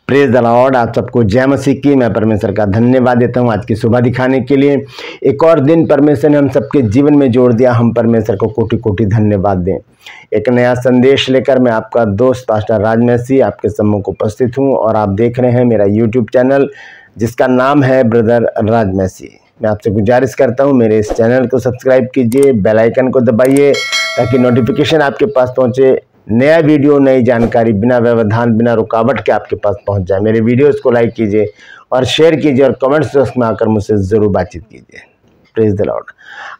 Praise the Lord. आप सबको जय मसीह की। मैं परमेश्वर का धन्यवाद देता हूं आज की सुबह दिखाने के लिए। एक और दिन परमेश्वर ने हम सबके जीवन में जोड़ दिया। हम परमेश्वर को कोटि कोटि धन्यवाद दें। एक नया संदेश लेकर मैं आपका दोस्त पास्टर राज मसीह आपके सम्मुख उपस्थित हूं और आप देख रहे हैं मेरा यूट्यूब चैनल जिसका नाम है ब्रदर राज मसीह। मैं आपसे गुजारिश करता हूं मेरे इस चैनल को सब्सक्राइब कीजिए, बेल आइकन को दबाइए ताकि नोटिफिकेशन आपके पास पहुंचे। नया वीडियो, नई जानकारी बिना व्यवधान बिना रुकावट के आपके पास पहुंच जाए। मेरे वीडियोस को लाइक कीजिए और शेयर कीजिए और कमेंट्स बॉक्स में आकर मुझसे ज़रूर बातचीत कीजिए। Praise the Lord.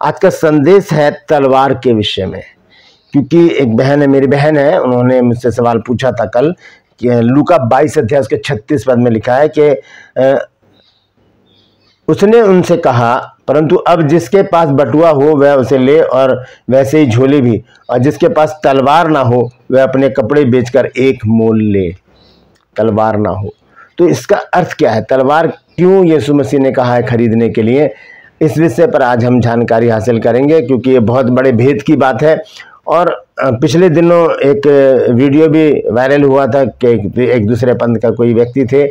आज का संदेश है तलवार के विषय में, क्योंकि एक बहन है, मेरी बहन है, उन्होंने मुझसे सवाल पूछा था कल कि लूका 22 अध्याय उसके 36 पद में लिखा है कि उसने उनसे कहा, परंतु अब जिसके पास बटुआ हो वह उसे ले और वैसे ही झोली भी, और जिसके पास तलवार ना हो वह अपने कपड़े बेचकर एक मोल ले। तलवार ना हो तो इसका अर्थ क्या है? तलवार क्यों यीशु मसीह ने कहा है खरीदने के लिए? इस विषय पर आज हम जानकारी हासिल करेंगे, क्योंकि ये बहुत बड़े भेद की बात है। और पिछले दिनों एक वीडियो भी वायरल हुआ था कि एक दूसरे पंथ का कोई व्यक्ति थे,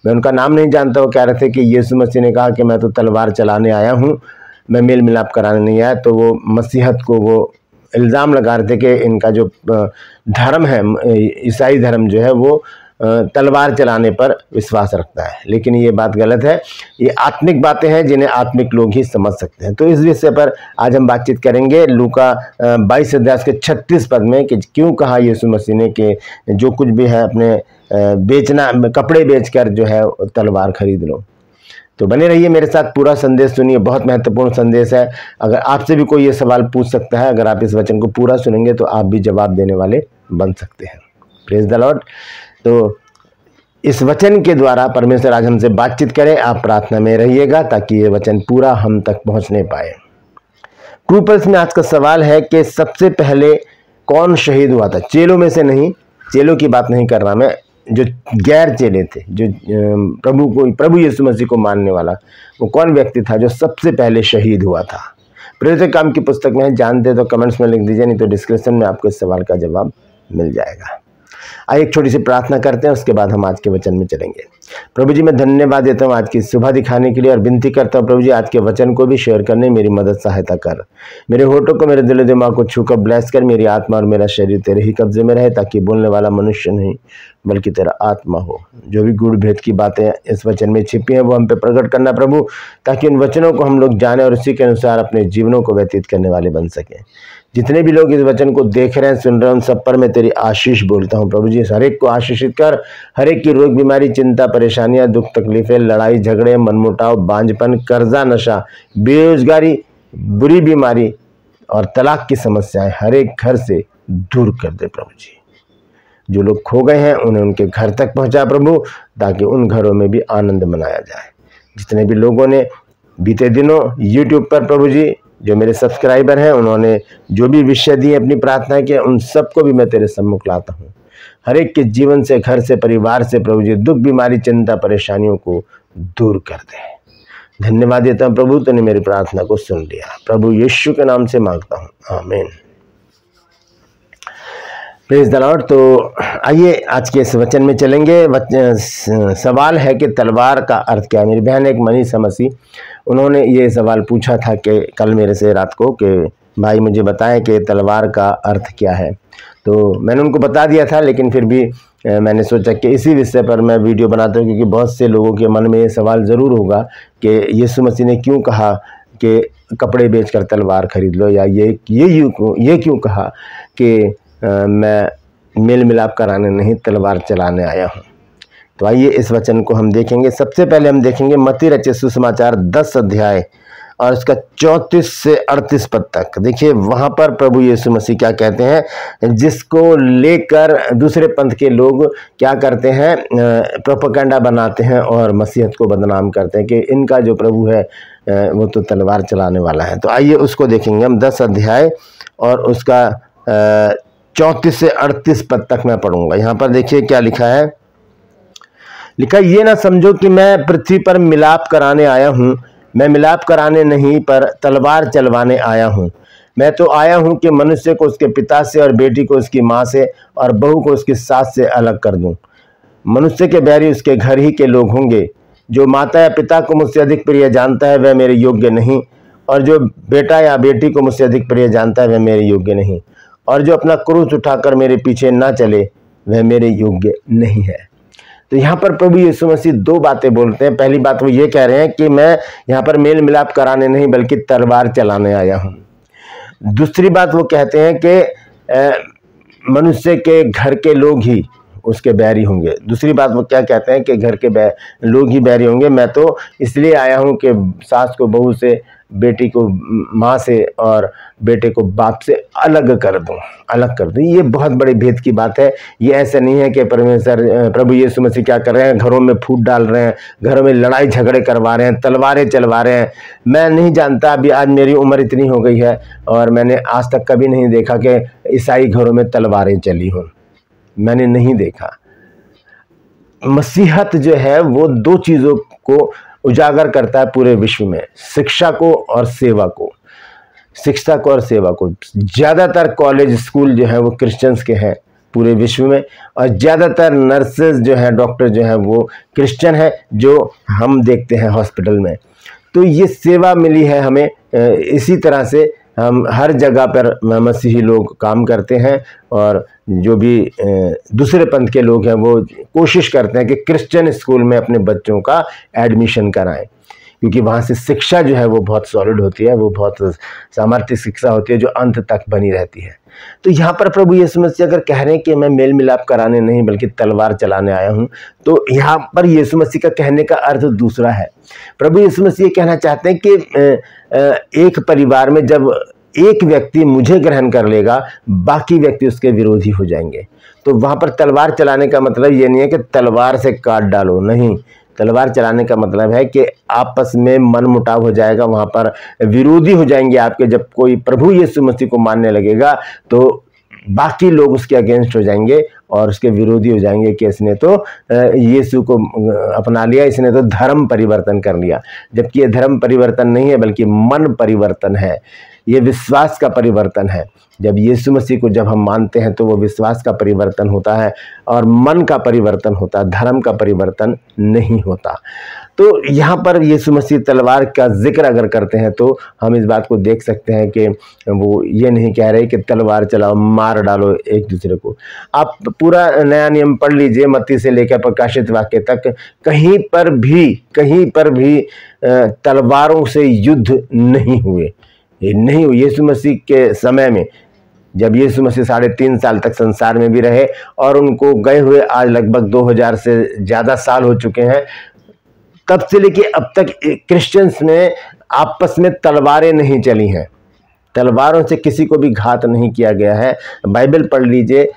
मैं उनका नाम नहीं जानता, वो कह रहे थे कि यीशु मसीह ने कहा कि मैं तो तलवार चलाने आया हूँ, मैं मेल मिलाप कराने नहीं आया। तो वो मसीहत को वो इल्ज़ाम लगा रहे थे कि इनका जो धर्म है, ईसाई धर्म जो है, वो तलवार चलाने पर विश्वास रखता है। लेकिन ये बात गलत है। ये आत्मिक बातें हैं जिन्हें आत्मिक लोग ही समझ सकते हैं। तो इस विषय पर आज हम बातचीत करेंगे लूका 22 अध्याय के 36 पद में कि क्यों कहा यीशु मसीह ने कि जो कुछ भी है अपने बेचना, कपड़े बेचकर जो है तलवार खरीद लो। तो बने रहिए मेरे साथ, पूरा संदेश सुनिए, बहुत महत्वपूर्ण संदेश है। अगर आपसे भी कोई ये सवाल पूछ सकता है, अगर आप इस वचन को पूरा सुनेंगे तो आप भी जवाब देने वाले बन सकते हैं। Praise the Lord. तो इस वचन के द्वारा परमेश्वर आज हमसे बातचीत करें। आप प्रार्थना में रहिएगा ताकि ये वचन पूरा हम तक पहुंचने पाए। ट्रू पल्स में आज का सवाल है कि सबसे पहले कौन शहीद हुआ था? चेलों में से नहीं, चेलों की बात नहीं कर रहा मैं, जो गैर चेले थे, जो प्रभु यीशु मसीह को मानने वाला, वो कौन व्यक्ति था जो सबसे पहले शहीद हुआ था? प्रेरित काम की पुस्तक में है, जानते तो कमेंट्स में लिख दीजिए, नहीं तो डिस्क्रिप्शन में आपको इस सवाल का जवाब मिल जाएगा। आइए एक छोटी सी प्रार्थना करते हैं, उसके बाद हम आज के वचन में चलेंगे। प्रभु जी, मैं धन्यवाद देता हूँ आज की सुबह दिखाने के लिए और विनती करता हूँ प्रभु जी, आज के वचन को भी शेयर करने मेरी मदद सहायता कर। मेरे होठों को, मेरे दिल दिमाग को छूकर ब्लेस कर। मेरी आत्मा और मेरा शरीर तेरे ही कब्जे में रहे, ताकि बोलने वाला मनुष्य नहीं बल्कि तेरा आत्मा हो। जो भी गूढ़ भेद की बातें इस वचन में छिपी हैं वो हम पे प्रकट करना प्रभु, ताकि उन वचनों को हम लोग जाने और उसी के अनुसार अपने जीवनों को व्यतीत करने वाले बन सकें। जितने भी लोग इस वचन को देख रहे हैं, सुन रहे हैं, उन सब पर मैं तेरी आशीष बोलता हूँ प्रभु जी। हर एक को आशीषित कर, हर एक की रोग बीमारी, चिंता, परेशानियां, दुख, तकलीफें, लड़ाई झगड़े, मनमुटाव, बांझपन, कर्जा, नशा, बेरोजगारी, बुरी बीमारी और तलाक की समस्याएं हर एक घर से दूर कर दे प्रभु जी। जो लोग खो गए हैं उन्हें उनके घर तक पहुंचा प्रभु, ताकि उन घरों में भी आनंद मनाया जाए। जितने भी लोगों ने बीते दिनों यूट्यूब पर प्रभु जी, जो मेरे सब्सक्राइबर हैं, उन्होंने जो भी विषय दिए, अपनी प्रार्थना की, उन सबको भी मैं तेरे सम्मुख लाता हूँ। हर एक के जीवन से, घर से, परिवार से प्रभु जी दुख, बीमारी, चिंता, परेशानियों को दूर कर दे। धन्यवाद देता हूँ प्रभु, तूने मेरी प्रार्थना को सुन लिया। प्रभु यीशु के नाम से मांगता हूँ, आमीन। Praise the Lord. तो आइए आज के इस वचन में चलेंगे। सवाल है कि तलवार का अर्थ क्या है? मेरी बहन एक मनीषा मसीह, उन्होंने ये सवाल पूछा था कि कल मेरे से रात को कि भाई मुझे बताएं कि तलवार का अर्थ क्या है। तो मैंने उनको बता दिया था, लेकिन फिर भी मैंने सोचा कि इसी विषय पर मैं वीडियो बनाता हूँ, क्योंकि बहुत से लोगों के मन में ये सवाल ज़रूर होगा कि यीशु मसीह ने क्यों कहा कि कपड़े बेचकर तलवार खरीद लो, या ये क्यों कहा कि मैं मेल मिलाप कराने नहीं तलवार चलाने आया हूँ। तो आइए इस वचन को हम देखेंगे। सबसे पहले हम देखेंगे मत्ती रचित सुसमाचार 10 अध्याय और इसका 34 से 38 पद तक। देखिए वहाँ पर प्रभु यीशु मसीह क्या कहते हैं, जिसको लेकर दूसरे पंथ के लोग क्या करते हैं, प्रोपेगेंडा बनाते हैं और मसीहत को बदनाम करते हैं कि इनका जो प्रभु है वो तो तलवार चलाने वाला है। तो आइए उसको देखेंगे हम। 10 अध्याय और उसका 34 से 38 पद तक मैं पढ़ूंगा। यहाँ पर देखिए क्या लिखा है। लिखा, ये ना समझो कि मैं पृथ्वी पर मिलाप कराने आया हूँ। मैं मिलाप कराने नहीं पर तलवार चलवाने आया हूँ। मैं तो आया हूँ कि मनुष्य को उसके पिता से और बेटी को उसकी माँ से और बहू को उसकी सास से अलग कर दूँ। मनुष्य के बैरी उसके घर ही के लोग होंगे। जो माता या पिता को मुझसे अधिक प्रिय जानता है वह मेरे योग्य नहीं, और जो बेटा या बेटी को मुझसे अधिक प्रिय जानता है वह मेरे योग्य नहीं, और जो अपना क्रूस उठाकर मेरे पीछे ना चले वह मेरे योग्य नहीं है। तो यहाँ पर प्रभु यीशु मसीह दो बातें बोलते हैं। पहली बात वो ये कह रहे हैं कि मैं यहाँ पर मेल मिलाप कराने नहीं बल्कि तलवार चलाने आया हूँ। दूसरी बात वो कहते हैं कि मनुष्य के घर के लोग ही उसके बैरी होंगे। दूसरी बात वो क्या कहते हैं कि घर के लोग ही बैरी होंगे। मैं तो इसलिए आया हूँ कि सास को बहू से, बेटी को माँ से और बेटे को बाप से अलग कर दूँ। ये बहुत बड़े भेद की बात है। ये ऐसा नहीं है कि प्रभु यीशु मसीह क्या कर रहे हैं, घरों में फूट डाल रहे हैं, घरों में लड़ाई झगड़े करवा रहे हैं, तलवारें चलवा रहे हैं। मैं नहीं जानता, अभी आज मेरी उम्र इतनी हो गई है और मैंने आज तक कभी नहीं देखा कि ईसाई घरों में तलवारें चली हों। मैंने नहीं देखा। मसीहत जो है वो दो चीज़ों को उजागर करता है पूरे विश्व में, शिक्षा को और सेवा को। ज़्यादातर कॉलेज स्कूल जो है वो क्रिश्चियंस के हैं पूरे विश्व में, और ज़्यादातर नर्सेज जो है, डॉक्टर जो है वो क्रिश्चियन है, जो हम देखते हैं हॉस्पिटल में। तो ये सेवा मिली है हमें। इसी तरह से हम हर जगह पर मसीही लोग काम करते हैं, और जो भी दूसरे पंथ के लोग हैं वो कोशिश करते हैं कि क्रिश्चियन स्कूल में अपने बच्चों का एडमिशन कराएं, क्योंकि वहाँ से शिक्षा जो है वो बहुत सॉलिड होती है, वो बहुत सामर्थ्य शिक्षा होती है जो अंत तक बनी रहती है। तो यहाँ पर प्रभु यीशु मसीह अगर कह रहे हैं कि मैं मेल मिलाप कराने नहीं बल्कि तलवार चलाने आया हूँ, तो यहाँ पर यीशु मसीह का कहने का अर्थ दूसरा है। प्रभु यीशु मसीह कहना चाहते हैं कि एक परिवार में जब एक व्यक्ति मुझे ग्रहण कर लेगा, बाकी व्यक्ति उसके विरोधी हो जाएंगे। तो वहाँ पर तलवार चलाने का मतलब ये नहीं है कि तलवार से काट डालो, नहीं। तलवार चलाने का मतलब है कि आपस में मनमुटाव हो जाएगा, वहाँ पर विरोधी हो जाएंगे आपके। जब कोई प्रभु यीशु मसीह को मानने लगेगा तो बाकी लोग उसके अगेंस्ट हो जाएंगे और उसके विरोधी हो जाएंगे कि इसने तो यीशु को अपना लिया, इसने तो धर्म परिवर्तन कर लिया। जबकि ये धर्म परिवर्तन नहीं है बल्कि मन परिवर्तन है, ये विश्वास का परिवर्तन है। जब यीशु मसीह को जब हम मानते हैं तो वो विश्वास का परिवर्तन होता है और मन का परिवर्तन होता है, धर्म का परिवर्तन नहीं होता। तो यहाँ पर यीशु मसीह तलवार का जिक्र अगर करते हैं तो हम इस बात को देख सकते हैं कि वो ये नहीं कह रहे कि तलवार चलाओ, मार डालो एक दूसरे को। आप पूरा नया नियम पढ़ लीजिए, मत्ती से लेकर प्रकाशित वाक्य तक, कहीं पर भी तलवारों से युद्ध नहीं हुए। ये नहीं हुई। यीशु मसीह के समय में जब यीशु मसीह 3.5 साल तक संसार में भी रहे और उनको गए हुए आज लगभग 2000 से ज़्यादा साल हो चुके हैं, तब से लेके अब तक क्रिश्चियंस में आपस में तलवारें नहीं चली हैं, तलवारों से किसी को भी घात नहीं किया गया है। बाइबल पढ़ लीजिए,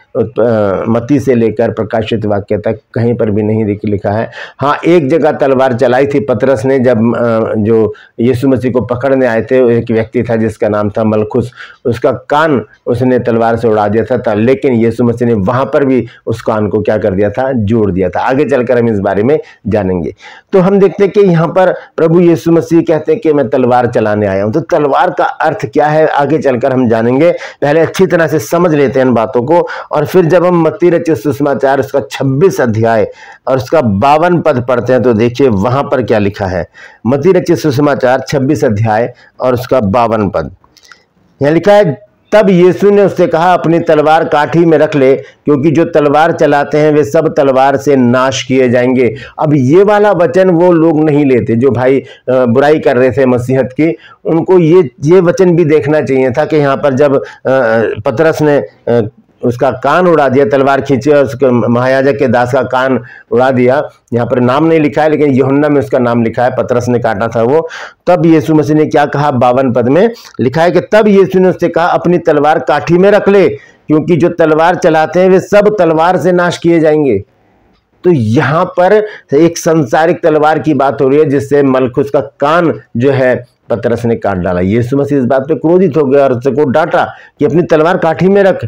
मत्ती से लेकर प्रकाशित वाक्य तक कहीं पर भी नहीं लिखा है। हाँ, एक जगह तलवार चलाई थी पतरस ने, जब जो यीशु मसीह को पकड़ने आए थे, एक व्यक्ति था जिसका नाम था मलखुस, उसका कान उसने तलवार से उड़ा दिया था। लेकिन यीशु मसीह ने वहाँ पर भी उस कान को क्या कर दिया था, जोड़ दिया था। आगे चलकर हम इस बारे में जानेंगे। तो हम देखते हैं कि यहाँ पर प्रभु यीशु मसीह कहते हैं कि मैं तलवार चलाने आया हूँ। तो तलवार का अर्थ क्या है आगे चलकर हम जानेंगे। पहले अच्छी तरह से समझ लेते हैं इन बातों को, और फिर जब हम मत्ती रचित सुसमाचार उसका 26 अध्याय और उसका 52 पद पढ़ते हैं तो देखिए वहां पर क्या लिखा है। मत्ती रचित सुसमाचार 26 अध्याय और उसका 52 पद, यहाँ लिखा है, तब यीशु ने उससे कहा, अपनी तलवार काठी में रख ले, क्योंकि जो तलवार चलाते हैं वे सब तलवार से नाश किए जाएंगे। अब ये वाला वचन वो लोग नहीं लेते जो भाई बुराई कर रहे थे मसीहत की, उनको ये वचन भी देखना चाहिए था कि यहाँ पर जब पतरस ने उसका कान उड़ा दिया, तलवार खींची और उसके महायाजक के दास का कान उड़ा दिया। यहाँ पर नाम नहीं लिखा है लेकिन यूहन्ना में उसका नाम लिखा है, पतरस ने काटा था वो। तब यीशु मसीह ने क्या कहा, 52 पद में लिखा है कि तब यीशु ने उससे कहा, अपनी तलवार काठी में रख ले, क्योंकि जो तलवार चलाते हैं वे सब तलवार से नाश किए जाएंगे। तो यहाँ पर एक संसारिक तलवार की बात हो रही है जिससे मलखुस का कान जो है पतरस ने काट डाला। यीशु मसीह इस बात पे क्रोधित हो गया और उसको डांटा कि अपनी तलवार काठी में रख,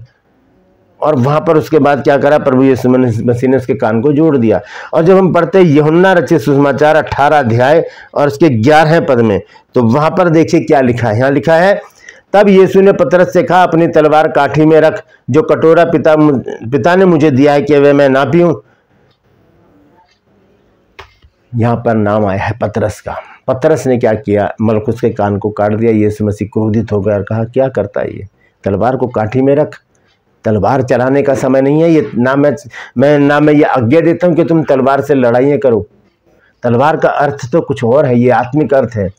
और वहां पर उसके बाद क्या करा, प्रभु यीशु मसीह ने उसके कान को जोड़ दिया। और जब हम पढ़ते हैं यूहन्ना रचित सुसमाचार 18 अध्याय और उसके 11 पद में, तो वहां पर देखिए क्या लिखा है। यहाँ लिखा है, तब यीशु ने पतरस से कहा, अपनी तलवार काठी में रख, जो कटोरा पिता ने मुझे दिया है कि वह मैं ना पीऊं। यहाँ पर नाम आया है पतरस का। पतरस ने क्या किया, मलकुस के कान को काट दिया। यीशु मसीह क्रोधित हो गया और कहा, क्या करता है ये, तलवार को काठी में रख, तलवार चलाने का समय नहीं है ये। ना मैं ये आज्ञा देता हूँ कि तुम तलवार से लड़ाइयाँ करो। तलवार का अर्थ तो कुछ और है, ये आत्मिक अर्थ है।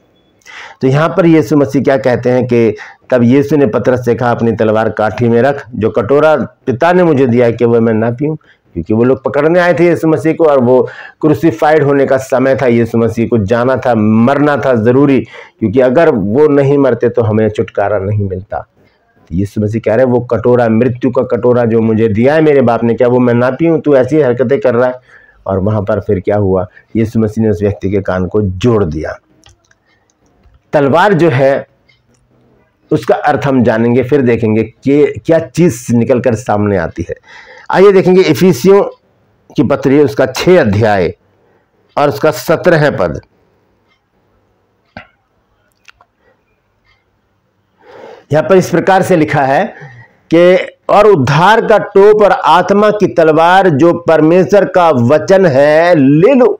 तो यहाँ पर यीशु मसीह क्या कहते हैं कि तब यीशु ने पतरस से कहा, अपनी तलवार काठी में रख, जो कटोरा पिता ने मुझे दिया है कि वह मैं ना पीऊँ। क्योंकि वो लोग पकड़ने आए थे यीशु मसीह को और वो क्रूसिफाइड होने का समय था, यीशु मसीह को जाना था, मरना था ज़रूरी, क्योंकि अगर वो नहीं मरते तो हमें छुटकारा नहीं मिलता। तो यीशु मसीह कह रहे हैं, वो कटोरा, मृत्यु का कटोरा जो मुझे दिया है मेरे बाप ने, क्या वो मैं ना पीऊँ? तू ऐसी हरकतें कर रहा है। और वहाँ पर फिर क्या हुआ, यीशु मसीह ने उस व्यक्ति के कान को जोड़ दिया। तलवार जो है उसका अर्थ हम जानेंगे, फिर देखेंगे कि क्या चीज निकल कर सामने आती है। आइए देखेंगे इफिसियों की पत्री, उसका 6 अध्याय और उसका 17 पद। यहां पर इस प्रकार से लिखा है कि और उद्धार का टोप और आत्मा की तलवार जो परमेश्वर का वचन है ले लो।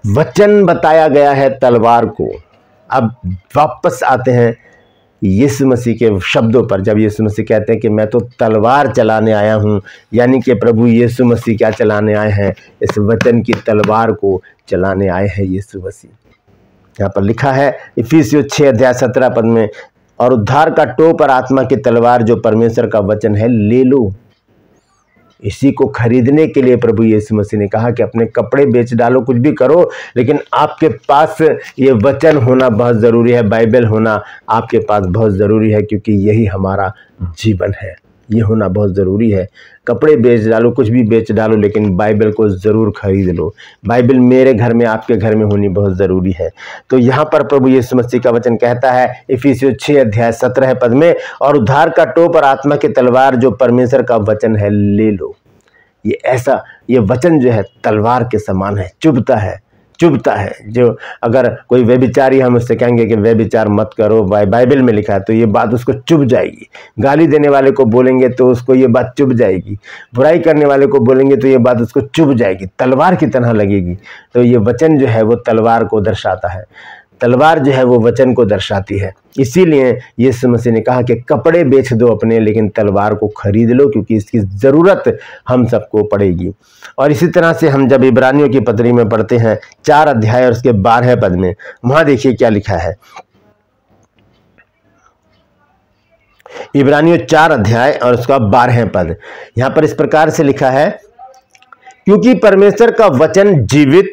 वचन बताया गया है तलवार को। अब वापस आते हैं यीशु मसीह के शब्दों पर, जब यीशु मसीह कहते हैं कि मैं तो तलवार चलाने आया हूं, यानी कि प्रभु यीशु मसीह क्या चलाने आए हैं, इस वचन की तलवार को चलाने आए हैं यीशु मसीह। यहाँ पर लिखा है इफिसियों 6 अध्याय 17 पद में, और उद्धार का टोप और आत्मा की तलवार जो परमेश्वर का वचन है ले लो। इसी को खरीदने के लिए प्रभु यीशु मसीह ने कहा कि अपने कपड़े बेच डालो, कुछ भी करो, लेकिन आपके पास ये वचन होना बहुत ज़रूरी है, बाइबल होना आपके पास बहुत ज़रूरी है, क्योंकि यही हमारा जीवन है। ये होना बहुत ज़रूरी है। कपड़े बेच डालो, कुछ भी बेच डालो, लेकिन बाइबल को ज़रूर खरीद लो। बाइबल मेरे घर में, आपके घर में होनी बहुत ज़रूरी है। तो यहाँ पर प्रभु यीशु मसीह का वचन कहता है इफिसियों 6 अध्याय 17 पद में, और उद्धार का टोप और आत्मा की तलवार जो परमेश्वर का वचन है ले लो। ये ऐसा, ये वचन जो है तलवार के समान है, चुभता है। जो अगर कोई व्यभिचारी, हम उससे कहेंगे कि व्यभिचार मत करो, बाइबल में लिखा है, तो ये बात उसको चुभ जाएगी। गाली देने वाले को बोलेंगे तो उसको ये बात चुभ जाएगी। बुराई करने वाले को बोलेंगे तो ये बात उसको चुभ जाएगी, तलवार की तरह लगेगी। तो ये वचन जो है वो तलवार को दर्शाता है, तलवार जो है वो वचन को दर्शाती है। इसीलिए यीशु मसीह ने कहा कि कपड़े बेच दो अपने, लेकिन तलवार को खरीद लो, क्योंकि इसकी ज़रूरत हम सबको पड़ेगी। और इसी तरह से हम जब इब्रानियों की पत्री में पढ़ते हैं 4 अध्याय और उसके 12 पद में, वहां देखिए क्या लिखा है। इब्रानियों 4 अध्याय और उसका 12 पद, यहां पर इस प्रकार से लिखा है, क्योंकि परमेश्वर का वचन जीवित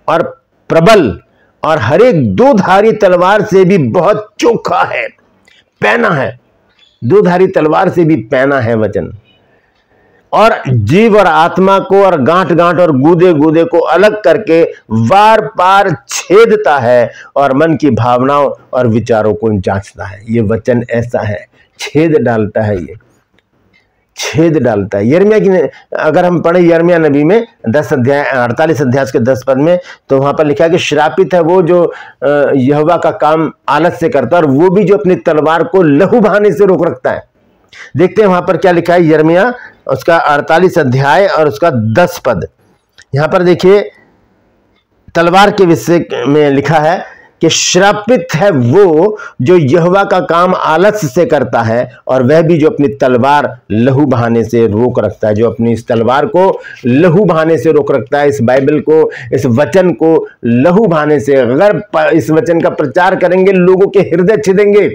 और प्रबल और हर एक 2धारी तलवार से भी बहुत चोखा है, पैना है। 2धारी तलवार से भी पैना है वचन, और जीव और आत्मा को और गांठ गांठ और गूदे गूदे को अलग करके वार पार छेदता है, और मन की भावनाओं और विचारों को जांचता है। ये वचन ऐसा है, छेद डालता है, ये छेद डालता है। यिर्मयाह की अगर हम पढ़े यिर्मयाह नबी में 10 अध्याय 48 अध्याय के 10 पद में, तो वहां पर लिखा है कि श्रापित है वो जो यहोवा का काम आलस से करता है, और वो भी जो अपनी तलवार को लहू बहाने से रोक रखता है। देखते हैं वहां पर क्या लिखा है, यिर्मयाह उसका 48 अध्याय और उसका 10 पद। यहां पर देखिए तलवार के विषय में लिखा है कि श्रापित है वो जो यहोवा का काम आलस्य से करता है, और वह भी जो अपनी तलवार लहू बहाने से रोक रखता है, जो अपनी इस तलवार को लहू बहाने से रोक रखता है, इस बाइबल को, इस वचन को लहू बहाने से। अगर इस वचन का प्रचार करेंगे, लोगों के हृदय छिदेंगे,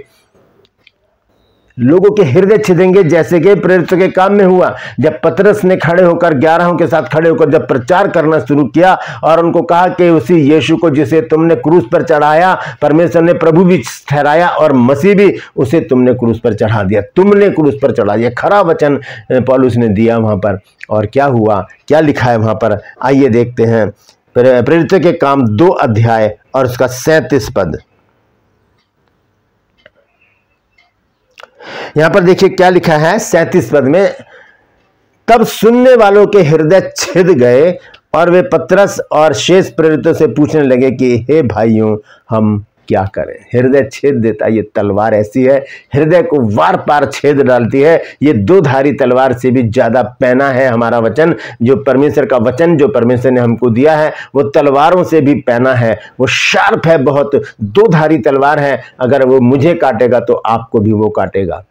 लोगों के हृदय छिदेंगे, जैसे कि प्रेरितों के काम में हुआ। जब पतरस ने खड़े होकर 11 के साथ खड़े होकर जब प्रचार करना शुरू किया और उनको कहा कि उसी यीशु को जिसे तुमने क्रूस पर चढ़ाया, परमेश्वर ने प्रभु भी ठहराया और मसीह भी, उसे तुमने क्रूस पर चढ़ा दिया, तुमने क्रूस पर चढ़ा दिया। खरा वचन पौलुस ने दिया वहां पर। और क्या हुआ, क्या लिखा है वहां पर, आइए देखते हैं। प्रेरितों के काम 2 अध्याय और उसका 37 पद। यहां पर देखिए क्या लिखा है 37 पद में, तब सुनने वालों के हृदय छिद गए और वे पतरस और शेष प्रेरितों से पूछने लगे कि हे भाइयों, हम क्या करें। हृदय छेद देता है, ये तलवार ऐसी है, हृदय को वार पार छेद डालती है। ये दो धारी तलवार से भी ज्यादा पैना है हमारा वचन, जो परमेश्वर का वचन जो परमेश्वर ने हमको दिया है, वो तलवारों से भी पैना है, वो शार्प है, बहुत दो धारी तलवार है। अगर वो मुझे काटेगा तो आपको भी वो काटेगा।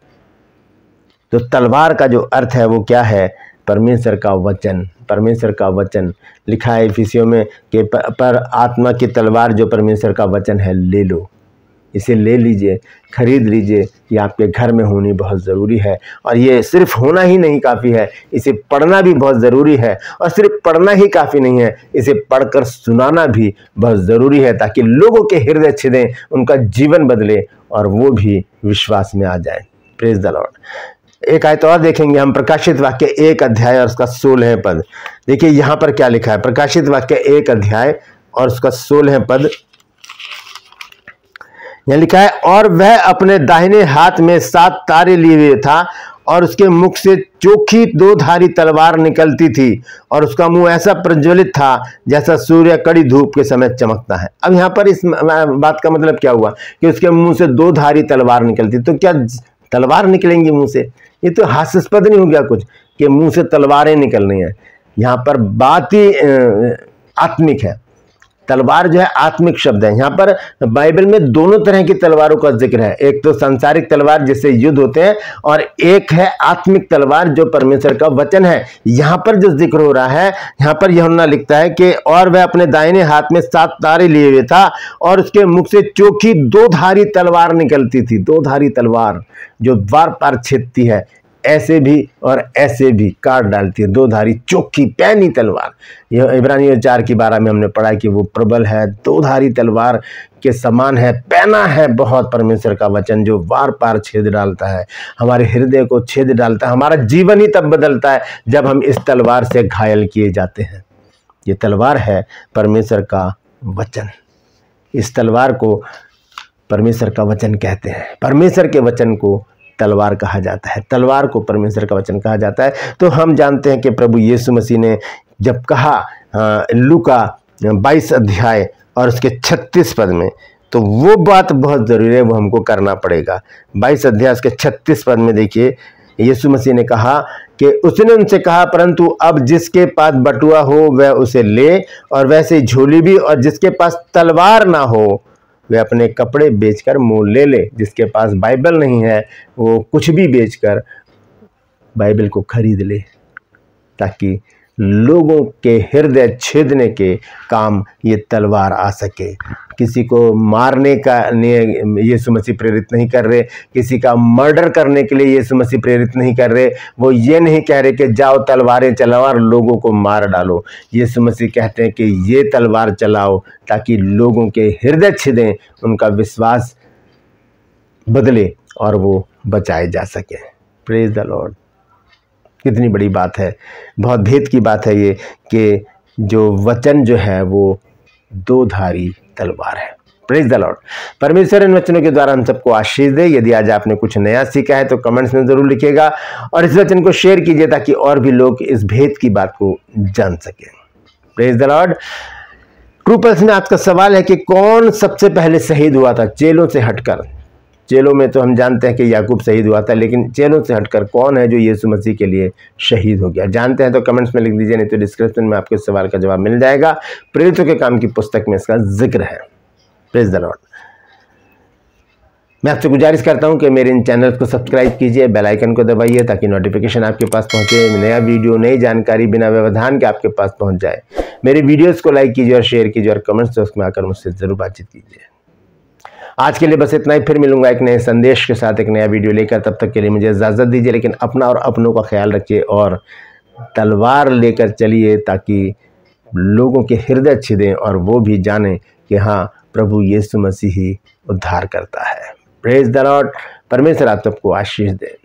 तो तलवार का जो अर्थ है वो क्या है? परमेश्वर का वचन। परमेश्वर का वचन लिखा है इफिसियों में कि पर आत्मा की तलवार जो परमेश्वर का वचन है ले लो, इसे ले लीजिए, खरीद लीजिए। ये आपके घर में होनी बहुत ज़रूरी है। और ये सिर्फ होना ही नहीं काफ़ी है, इसे पढ़ना भी बहुत ज़रूरी है। और सिर्फ पढ़ना ही काफ़ी नहीं है, इसे पढ़कर सुनाना भी बहुत ज़रूरी है, ताकि लोगों के हृदय छिदें, उनका जीवन बदले और वो भी विश्वास में आ जाए। Praise the Lord. एक आयत और देखेंगे हम, प्रकाशित वाक्य 1 अध्याय और उसका 16 पद। देखिए यहाँ पर क्या लिखा है, प्रकाशित वाक्य 1 अध्याय और उसका 16 पद। यहाँ लिखा है, और वह अपने दाहिने हाथ में 7 तारे लिए हुए था और उसके मुख से चोखी 2 धारी तलवार निकलती थी और उसका मुंह ऐसा प्रज्वलित था जैसा सूर्य कड़ी धूप के समय चमकता है। अब यहाँ पर इस बात का मतलब क्या हुआ कि उसके मुंह से 2 धारी तलवार निकलती। तो क्या तलवार निकलेंगी मुंह से? ये तो हास्यास्पद नहीं हो गया कुछ कि मुंह से तलवारें निकल रही हैं? यहाँ पर बात ही आत्मिक है। तलवार जो है आत्मिक शब्द है। यहाँ पर बाइबल में दोनों तरह की तलवारों का जिक्र है। एक तो सांसारिक तलवार जिससे युद्ध होते हैं, और एक है आत्मिक तलवार जो परमेश्वर का वचन है। यहाँ पर जो जिक्र हो रहा है, यहाँ पर यूहन्ना लिखता है कि और वह अपने दाहिने हाथ में 7 तारे लिए हुए था और उसके मुख से चोखी 2 धारी तलवार निकलती थी। 2 धारी तलवार जो वार पार छेदती है, ऐसे भी और ऐसे भी काट डालती है। 2 धारी चोखी पैनी तलवार। यह इब्रानियों 4:12 में हमने पढ़ा कि वो प्रबल है, 2 धारी तलवार के समान है, पैना है बहुत परमेश्वर का वचन, जो वार पार छेद डालता है, हमारे हृदय को छेद डालता है। हमारा जीवन ही तब बदलता है जब हम इस तलवार से घायल किए जाते हैं। ये तलवार है परमेश्वर का वचन। इस तलवार को परमेश्वर का वचन कहते हैं। परमेश्वर के वचन को तलवार कहा जाता है, तलवार को परमेश्वर का वचन कहा जाता है। तो हम जानते हैं कि प्रभु यीशु मसीह ने जब कहा लूका 22 अध्याय और उसके 36 पद में, तो वो बात बहुत ज़रूरी है, वो हमको करना पड़ेगा। 22 अध्याय उसके 36 पद में देखिए, यीशु मसीह ने कहा कि उसने उनसे कहा, परंतु अब जिसके पास बटुआ हो वह उसे ले, और वैसे झोली भी, और जिसके पास तलवार ना हो वे अपने कपड़े बेचकर मोल ले ले। जिसके पास बाइबल नहीं है वो कुछ भी बेचकर बाइबल को खरीद ले, ताकि लोगों के हृदय छेदने के काम ये तलवार आ सके। किसी को मारने का यीशु मसीह प्रेरित नहीं कर रहे, किसी का मर्डर करने के लिए यीशु मसीह प्रेरित नहीं कर रहे। वो ये नहीं कह रहे कि जाओ तलवारें चलाओ और लोगों को मार डालो। यीशु मसीह कहते हैं कि ये तलवार चलाओ ताकि लोगों के हृदय छिदें, उनका विश्वास बदले और वो बचाए जा सके। Praise the Lord. कितनी बड़ी बात है, बहुत भेद की बात है ये, कि जो वचन जो है वो 2 धारी तलवार है। Praise the Lord. परमेश्वर इन वचनों के द्वारा हम सबको आशीष दे। यदि आज आपने कुछ नया सीखा है तो कमेंट्स में जरूर लिखिएगा, और इस वचन को शेयर कीजिए ताकि और भी लोग इस भेद की बात को जान सकें। Praise the Lord. True pulse में आज का सवाल है कि कौन सबसे पहले शहीद हुआ था चेलों से हटकर? चेलों में तो हम जानते हैं कि याकूब शहीद हुआ था, लेकिन चेलों से हटकर कौन है जो यीशु मसीह के लिए शहीद हो गया? जानते हैं तो कमेंट्स में लिख दीजिए, नहीं तो डिस्क्रिप्शन में आपके सवाल का जवाब मिल जाएगा। प्रेरितों के काम की पुस्तक में इसका जिक्र है। Praise the Lord. मैं आपसे गुजारिश करता हूं कि मेरे इन चैनल्स को सब्सक्राइब कीजिए, बेल आइकन को दबाइए ताकि नोटिफिकेशन आपके पास पहुंचे, नया वीडियो नई जानकारी बिना व्यवधान के आपके पास पहुंच जाए। मेरे वीडियोस को लाइक कीजिए और शेयर कीजिए, और कमेंट्स बॉक्स में आकर मुझसे जरूर बातचीत कीजिए। आज के लिए बस इतना ही। फिर मिलूंगा एक नए संदेश के साथ, एक नया वीडियो लेकर। तब तक के लिए मुझे इजाज़त दीजिए, लेकिन अपना और अपनों का ख्याल रखिए और तलवार लेकर चलिए ताकि लोगों के हृदय छिदें और वो भी जानें कि हाँ, प्रभु यीशु मसीह ही उद्धार करता है। Praise the Lord. परमेश्वर आप सबको आशीष दे।